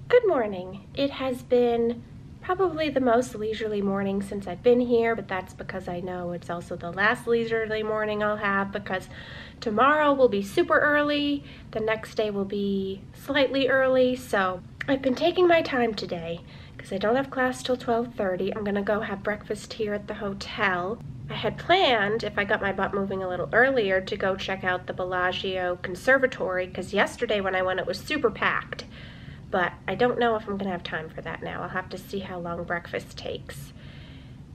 Good morning. It has been probably the most leisurely morning since I've been here, but that's because I know it's also the last leisurely morning I'll have because tomorrow will be super early, the next day will be slightly early, so I've been taking my time today because I don't have class till 12:30. I'm gonna go have breakfast here at the hotel. I had planned, if I got my butt moving a little earlier, to go check out the Bellagio Conservatory because yesterday when I went it was super packed. But I don't know if I'm gonna have time for that now. I'll have to see how long breakfast takes.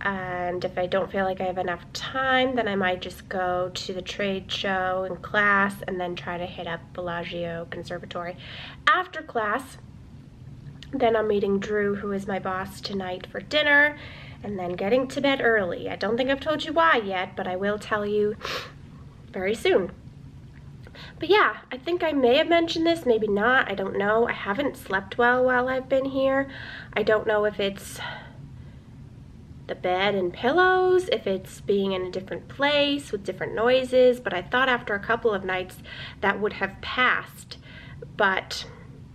And if I don't feel like I have enough time, then I might just go to the trade show in class and then try to hit up Bellagio Conservatory. After class, then I'm meeting Drew, who is my boss, tonight for dinner, and then getting to bed early. I don't think I've told you why yet, but I will tell you very soon. But yeah, I think I may have mentioned this, maybe not, I don't know. I haven't slept well while I've been here. I don't know if it's the bed and pillows, if it's being in a different place with different noises, but I thought after a couple of nights that would have passed, but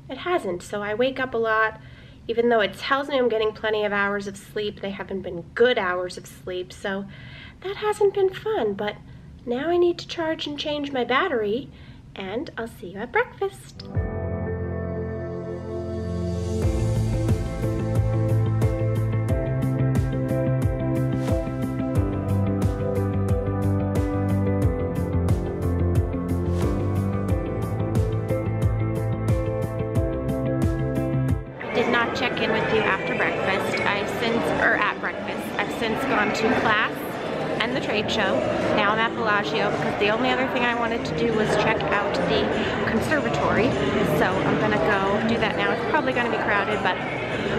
it hasn't. So I wake up a lot, even though it tells me I'm getting plenty of hours of sleep. They haven't been good hours of sleep, so that hasn't been fun, but now I need to charge and change my battery, and I'll see you at breakfast. I did not check in with you after breakfast. I've since gone to class and the trade show. Now I'm at Bellagio because the only other thing I wanted to do was check out the conservatory. So I'm gonna go do that now. It's probably gonna be crowded, but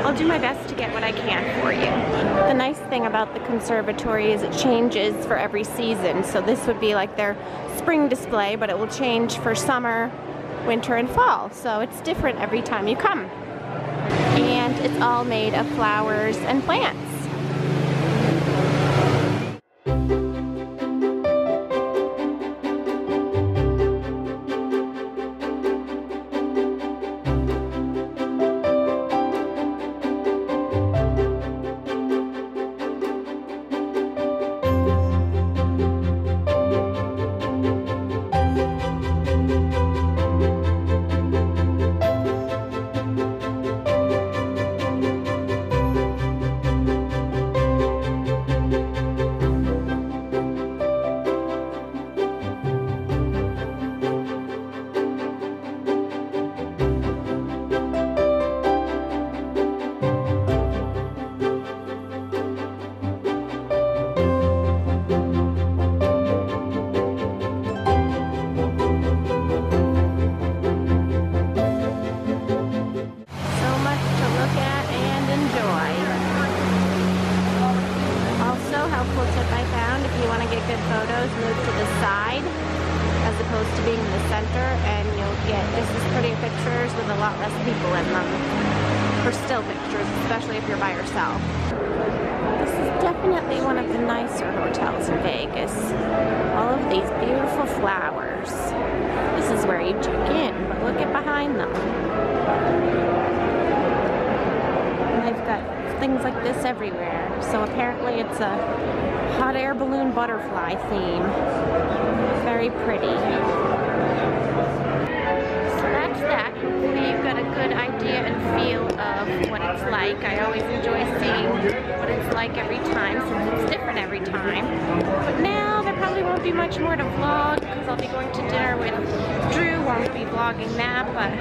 I'll do my best to get what I can for you. The nice thing about the conservatory is it changes for every season. So this would be like their spring display, but it will change for summer, winter, and fall. So it's different every time you come. And it's all made of flowers and plants. Photos move to the side as opposed to being in the center, and you'll get just as pretty pictures with a lot less people in them for still pictures, especially if you're by yourself. This is definitely one of the nicer hotels in Vegas. All of these beautiful flowers. This is where you check in, but look at behind them. And they've got things like this everywhere. So apparently it's a hot air balloon butterfly theme. Very pretty. So that's that. Hopefully you've got a good idea and feel of what it's like. I always enjoy seeing what it's like every time since it's different every time. But now there probably won't be much more to vlog because I'll be going to dinner with Drew. Won't be vlogging that, but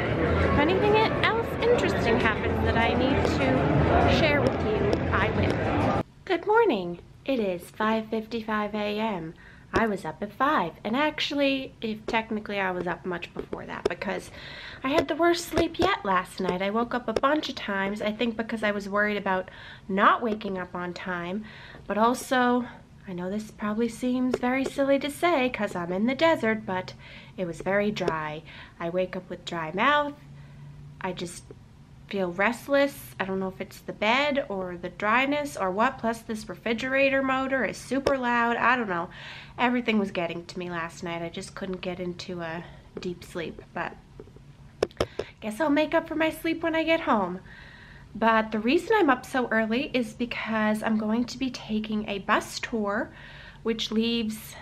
if anything else interesting happens that I need to share with you, I will. Good morning. It is 5:55 a.m. I was up at 5, and actually, if technically I was up much before that because I had the worst sleep yet last night. I woke up a bunch of times, I think because I was worried about not waking up on time, but also, I know this probably seems very silly to say because I'm in the desert, but it was very dry. I wake up with dry mouth. I just feel restless. I don't know if it's the bed or the dryness or what, plus this refrigerator motor is super loud. I don't know. Everything was getting to me last night. I just couldn't get into a deep sleep. But guess I'll make up for my sleep when I get home. But the reason I'm up so early is because I'm going to be taking a bus tour, which leaves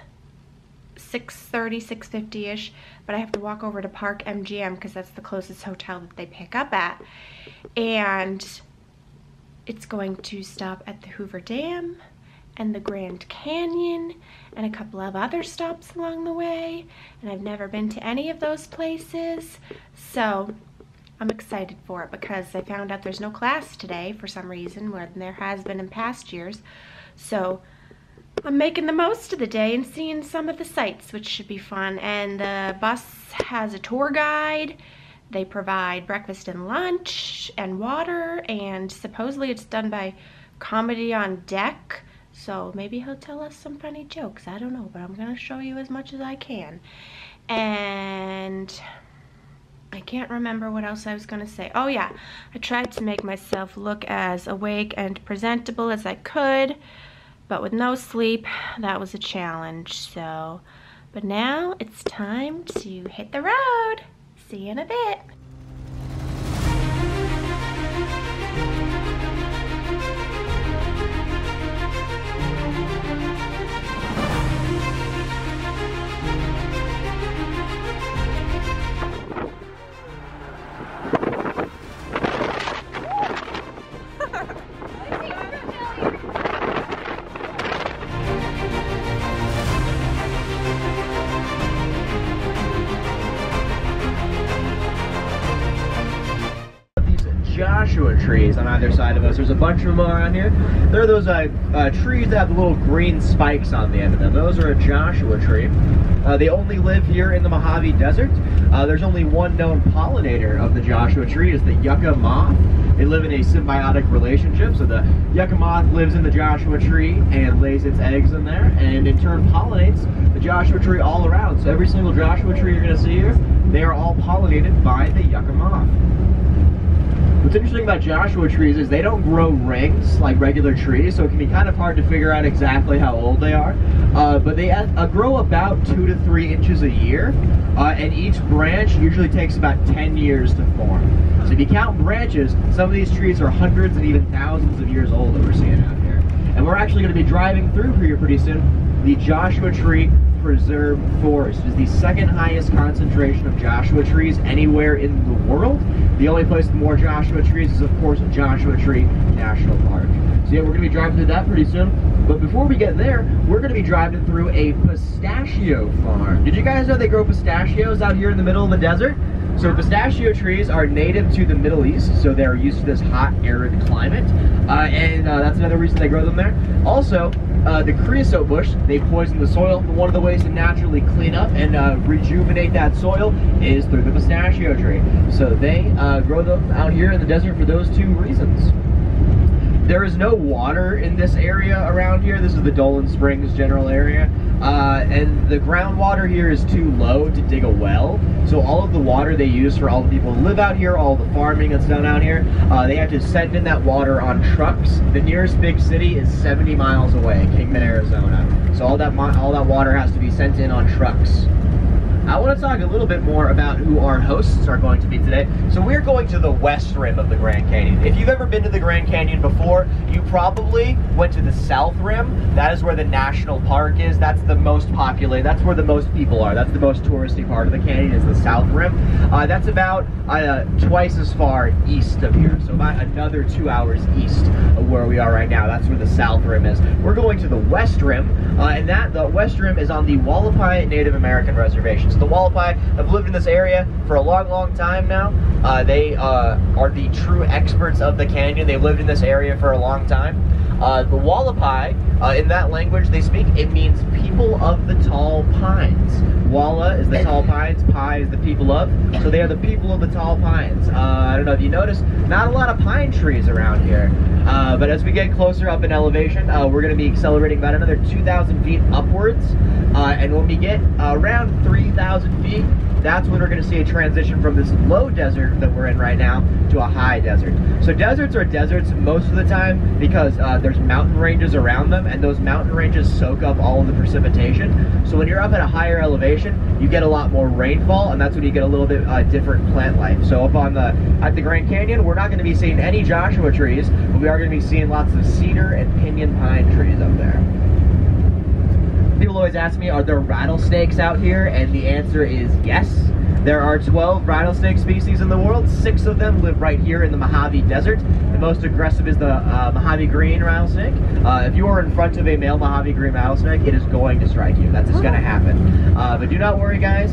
6:30, 6:50-ish, but I have to walk over to Park MGM because that's the closest hotel that they pick up at. And it's going to stop at the Hoover Dam and the Grand Canyon and a couple of other stops along the way. And I've never been to any of those places, so I'm excited for it because I found out there's no class today for some reason, more than there has been in past years. So I'm making the most of the day and seeing some of the sights, which should be fun. And the bus has a tour guide. They provide breakfast and lunch and water, and supposedly it's done by Comedy on Deck. So maybe he'll tell us some funny jokes. I don't know, but I'm gonna show you as much as I can. And I can't remember what else I was gonna say. Oh yeah, I tried to make myself look as awake and presentable as I could, but with no sleep, that was a challenge. So, but now it's time to hit the road. See you in a bit. Joshua trees on either side of us. There's a bunch of them around here. There are those trees that have the little green spikes on the end of them. Those are a Joshua tree. They only live here in the Mojave Desert. There's only one known pollinator of the Joshua tree, is the yucca moth. They live in a symbiotic relationship, so the yucca moth lives in the Joshua tree and lays its eggs in there, and in turn pollinates the Joshua tree all around. So every single Joshua tree you're going to see here, they are all pollinated by the yucca moth. What's interesting about Joshua trees is they don't grow rings like regular trees, so it can be kind of hard to figure out exactly how old they are. But they grow about 2 to 3 inches a year, and each branch usually takes about 10 years to form. So if you count branches, some of these trees are hundreds and even thousands of years old that we're seeing out here. And we're actually going to be driving through here pretty soon. The Joshua Tree Preserve Forest is the second highest concentration of Joshua trees anywhere in the world. The only place with more Joshua trees is, of course, Joshua Tree National Park. So yeah, we're going to be driving through that pretty soon. But before we get there, we're going to be driving through a pistachio farm. Did you guys know they grow pistachios out here in the middle of the desert? So pistachio trees are native to the Middle East, so they're used to this hot, arid climate. And that's another reason they grow them there. Also, the creosote bush, they poison the soil. One of the ways to naturally clean up and rejuvenate that soil is through the pistachio tree. So they grow them out here in the desert for those two reasons. There is no water in this area around here. This is the Dolan Springs general area. And the groundwater here is too low to dig a well. So all of the water they use for all the people who live out here, all the farming that's done out here, they have to send in that water on trucks. The nearest big city is 70 miles away, Kingman, Arizona. So all that water has to be sent in on trucks. I want to talk a little bit more about who our hosts are going to be today. So we're going to the west rim of the Grand Canyon. If you've ever been to the Grand Canyon before, you probably went to the south rim. That is where the national park is. That's the most populated. That's where the most people are. That's the most touristy part of the canyon, is the south rim. That's about twice as far east of here. So about another 2 hours east of where we are right now. That's where the south rim is. We're going to the west rim, and the west rim is on the Hualapai Native American Reservation. So the Hualapai have lived in this area for a long, long time now. They are the true experts of the canyon. They've lived in this area for a long time. The Hualapai, in that language they speak, it means people of the tall pines. Walla is the tall pines, Pai is the people of, so they are the people of the tall pines. I don't know if you noticed, not a lot of pine trees around here. But as we get closer up in elevation, we're going to be accelerating about another 2,000 feet upwards. And when we get around 3,000 4,000 feet, that's when we're going to see a transition from this low desert that we're in right now to a high desert. So deserts are deserts most of the time because there's mountain ranges around them, and those mountain ranges soak up all of the precipitation. So when you're up at a higher elevation, you get a lot more rainfall, and that's when you get a little bit different plant life. So up on at the Grand Canyon, we're not going to be seeing any Joshua trees, but we are going to be seeing lots of cedar and pinyon pine trees up there. People always ask me, are there rattlesnakes out here? And the answer is yes. There are 12 rattlesnake species in the world. 6 of them live right here in the Mojave Desert. The most aggressive is the Mojave Green rattlesnake. If you are in front of a male Mojave Green rattlesnake, it is going to strike you. That's just going to happen. But do not worry, guys.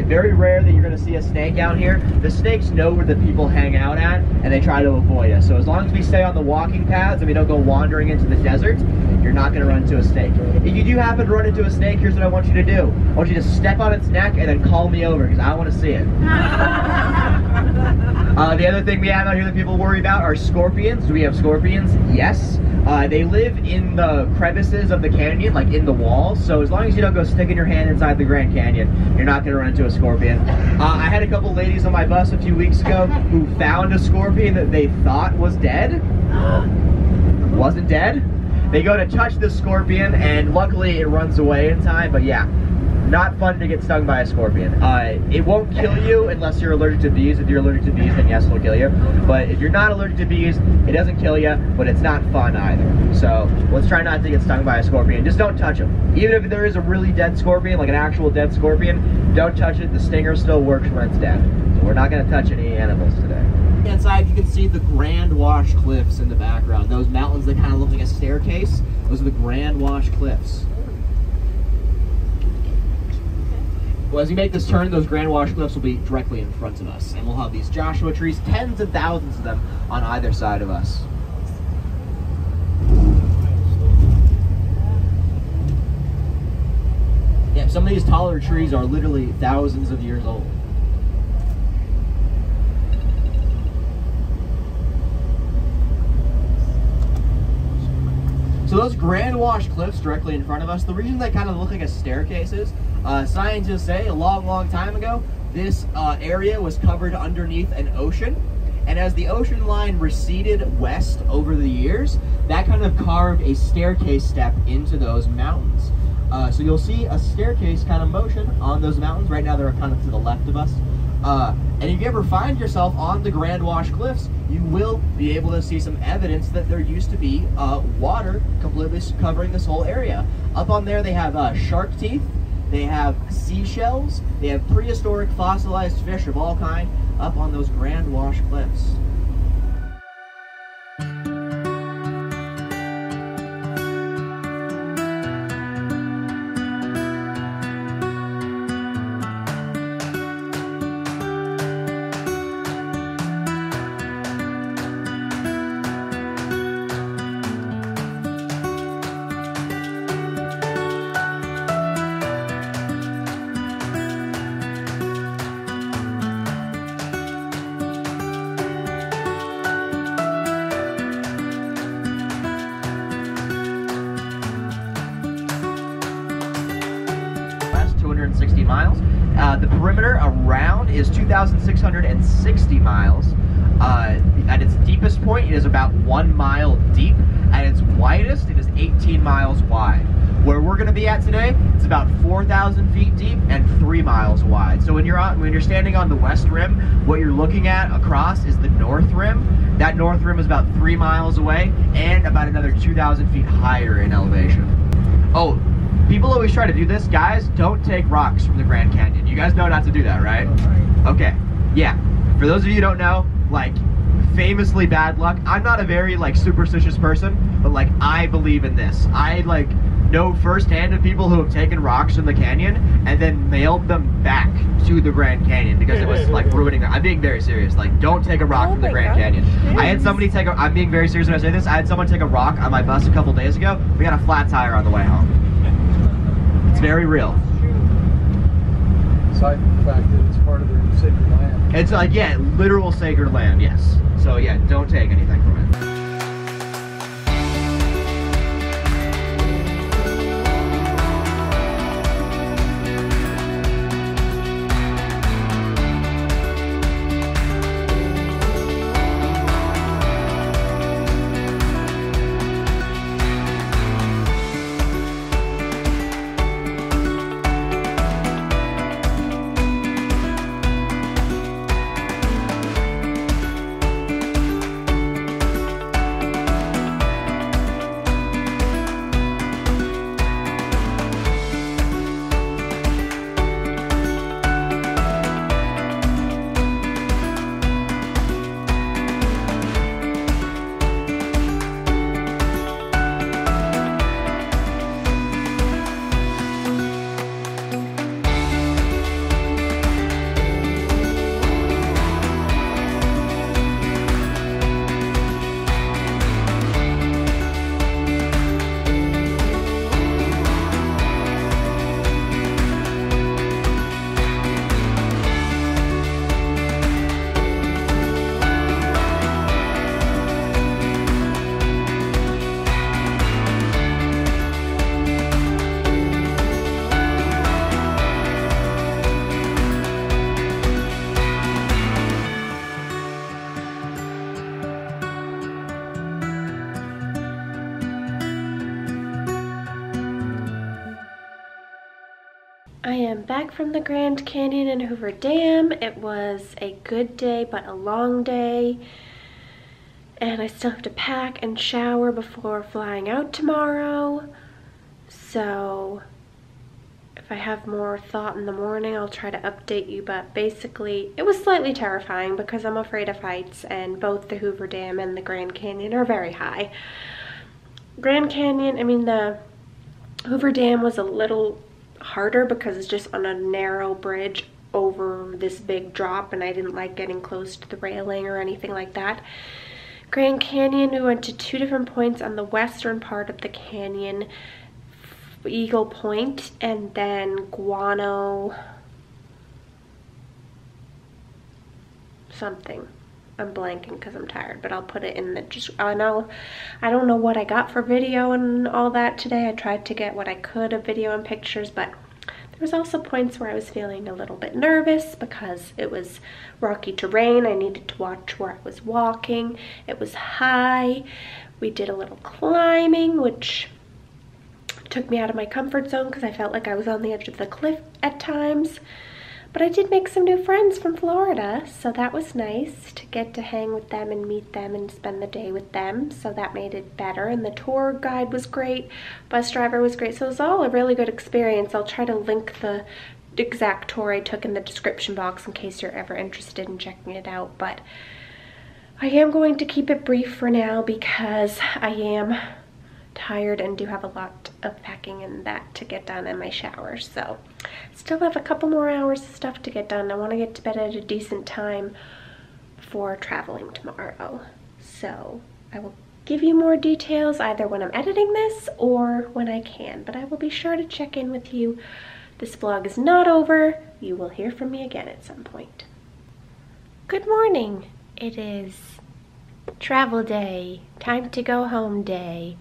Very rare that you're going to see a snake out here. The snakes know where the people hang out at, and they try to avoid us. So as long as we stay on the walking paths and we don't go wandering into the desert, you're not going to run into a snake. If you do happen to run into a snake, here's what I want you to do. I want you to step on its neck and then call me over, because I want to see it. The other thing we have out here that people worry about are scorpions. Do we have scorpions? Yes. They live in the crevices of the canyon, like in the walls. So as long as you don't go sticking your hand inside the Grand Canyon, you're not going to run into a scorpion. I had a couple ladies on my bus a few weeks ago who found a scorpion that they thought was dead. Wasn't dead. They go to touch the scorpion, and luckily it runs away in time, but yeah, not fun to get stung by a scorpion. It won't kill you unless you're allergic to bees. If you're allergic to bees, then yes, it'll kill you. But if you're not allergic to bees, it doesn't kill you, but it's not fun either. So let's try not to get stung by a scorpion. Just don't touch them. Even if there is a really dead scorpion, like an actual dead scorpion, don't touch it. The stinger still works when it's dead. So we're not going to touch any animals today. Inside, you can see the Grand Wash Cliffs in the background. Those mountains that kind of look like a staircase, those are the Grand Wash Cliffs. Well, as we make this turn, those Grand Wash Cliffs will be directly in front of us, and we'll have these Joshua trees, tens of thousands of them, on either side of us. Yeah, some of these taller trees are literally thousands of years old. So those Grand Wash Cliffs directly in front of us, the reason they kind of look like a staircase is, scientists say a long time ago, this area was covered underneath an ocean. And as the ocean line receded west over the years, that kind of carved a staircase step into those mountains. So you'll see a staircase kind of motion on those mountains. Right now they're kind of to the left of us. And if you ever find yourself on the Grand Wash Cliffs, you will be able to see some evidence that there used to be water completely covering this whole area. Up on there they have shark teeth, they have seashells, they have prehistoric fossilized fish of all kinds up on those Grand Wash Cliffs. Miles. The perimeter around is 2,660 miles. At its deepest point, it is about 1 mile deep. At its widest, it is 18 miles wide. Where we're going to be at today, it's about 4,000 feet deep and 3 miles wide. So when you're standing on the west rim, what you're looking at across is the north rim. That north rim is about 3 miles away and about another 2,000 feet higher in elevation. Oh, people always try to do this. Guys, don't take rocks from the Grand Canyon. You guys know not to do that, right? Okay, yeah. For those of you who don't know, like, famously bad luck. I'm not a very, like, superstitious person, but, like, I believe in this. I, like, know firsthand of people who have taken rocks from the canyon and then mailed them back to the Grand Canyon because it was, like, ruining them. I'm being very serious. Like, don't take a rock from the Grand Canyon. I had somebody take I'm being very serious when I say this. I had someone take a rock on my bus a couple days ago. We got a flat tire on the way home. It's very real. Aside from the fact that it's part of their sacred land. It's like, yeah, literal sacred land, yes. So yeah, don't take anything from it. I am back from the Grand Canyon and Hoover Dam. It was a good day, but a long day. And I still have to pack and shower before flying out tomorrow. So if I have more thought in the morning, I'll try to update you. But basically, it was slightly terrifying because I'm afraid of heights, and both the Hoover Dam and the Grand Canyon are very high. The Hoover Dam was a little harder because it's just on a narrow bridge over this big drop, and I didn't like getting close to the railing or anything like that. Grand Canyon, we went to 2 different points on the western part of the canyon, Eagle Point and then Guano something. I'm blanking because I'm tired, but I'll put it in the I don't know what I got for video and all that today. I tried to get what I could of video and pictures, but there was also points where I was feeling a little bit nervous because it was rocky terrain. I needed to watch where I was walking. It was high. We did a little climbing, which took me out of my comfort zone because I felt like I was on the edge of the cliff at times. But I did make some new friends from Florida, so that was nice to get to hang with them and meet them and spend the day with them. So that made it better. And the tour guide was great, bus driver was great. So it was all a really good experience. I'll try to link the exact tour I took in the description box in case you're ever interested in checking it out. But I am going to keep it brief for now because I am tired and do have a lot of packing and that to get done in my shower. So still have a couple more hours of stuff to get done. I want to get to bed at a decent time for traveling tomorrow. So I will give you more details either when I'm editing this or when I can, but I will be sure to check in with you. This vlog is not over. You will hear from me again at some point. Good morning. It is travel day, time to go home day.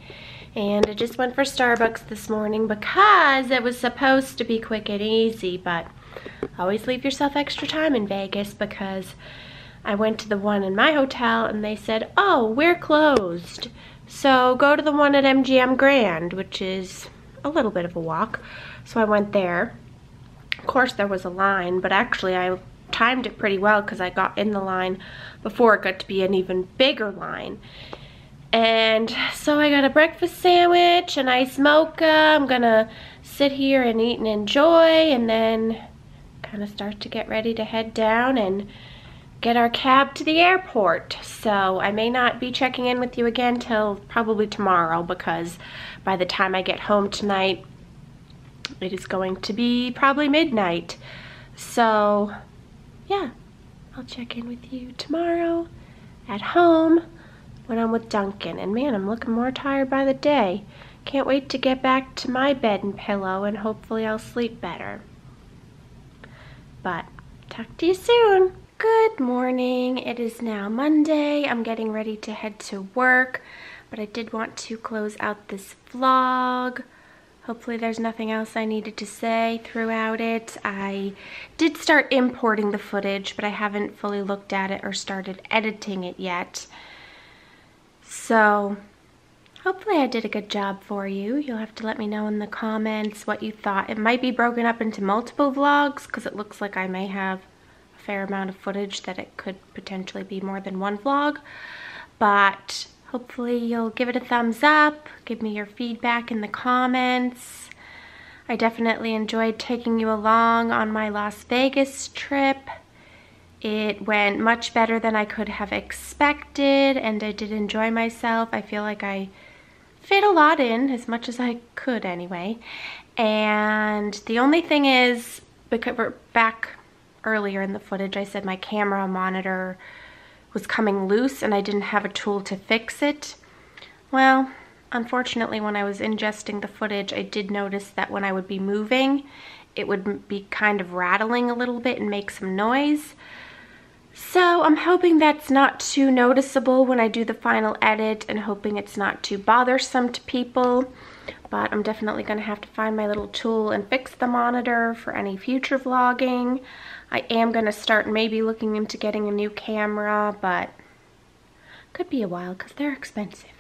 And I just went for Starbucks this morning because it was supposed to be quick and easy, but always leave yourself extra time in Vegas because I went to the one in my hotel and they said, oh, we're closed. So go to the one at MGM Grand, which is a little bit of a walk. So I went there. Of course there was a line, but actually I timed it pretty well because I got in the line before it got to be an even bigger line. And so I got a breakfast sandwich, an iced mocha. I'm gonna sit here and eat and enjoy and then kind of start to get ready to head down and get our cab to the airport. So I may not be checking in with you again till probably tomorrow because by the time I get home tonight, it is going to be probably midnight. So yeah, I'll check in with you tomorrow at home when I'm with Duncan. And man, I'm looking more tired by the day. Can't wait to get back to my bed and pillow and hopefully I'll sleep better. But talk to you soon. Good morning. It is now Monday. I'm getting ready to head to work, but I did want to close out this vlog. Hopefully there's nothing else I needed to say throughout it. I did start importing the footage, but I haven't fully looked at it or started editing it yet. So hopefully I did a good job for you. You'll have to let me know in the comments what you thought. It might be broken up into multiple vlogs because it looks like I may have a fair amount of footage that it could potentially be more than one vlog. But hopefully you'll give it a thumbs up, give me your feedback in the comments. I definitely enjoyed taking you along on my Las Vegas trip. It went much better than I could have expected, and I did enjoy myself. I feel like I fit a lot in, as much as I could anyway. And the only thing is, because we're back earlier in the footage, I said my camera monitor was coming loose and I didn't have a tool to fix it. Well, unfortunately, when I was ingesting the footage, I did notice that when I would be moving, it would be kind of rattling a little bit and make some noise. So I'm hoping that's not too noticeable when I do the final edit and hoping it's not too bothersome to people. But I'm definitely going to have to find my little tool and fix the monitor for any future vlogging. I am going to start maybe looking into getting a new camera, but could be a while because they're expensive.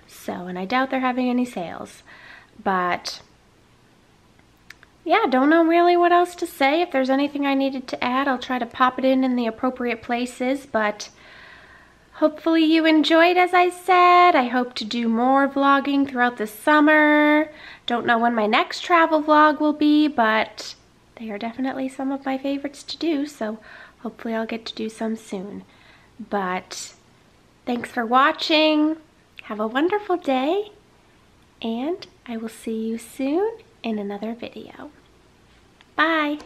So, and I doubt they're having any sales. But yeah, don't know really what else to say. If there's anything I needed to add, I'll try to pop it in the appropriate places, but hopefully you enjoyed, as I said. I hope to do more vlogging throughout the summer. Don't know when my next travel vlog will be, but they are definitely some of my favorites to do, so hopefully I'll get to do some soon. But thanks for watching. Have a wonderful day, and I will see you soon in another video. Bye.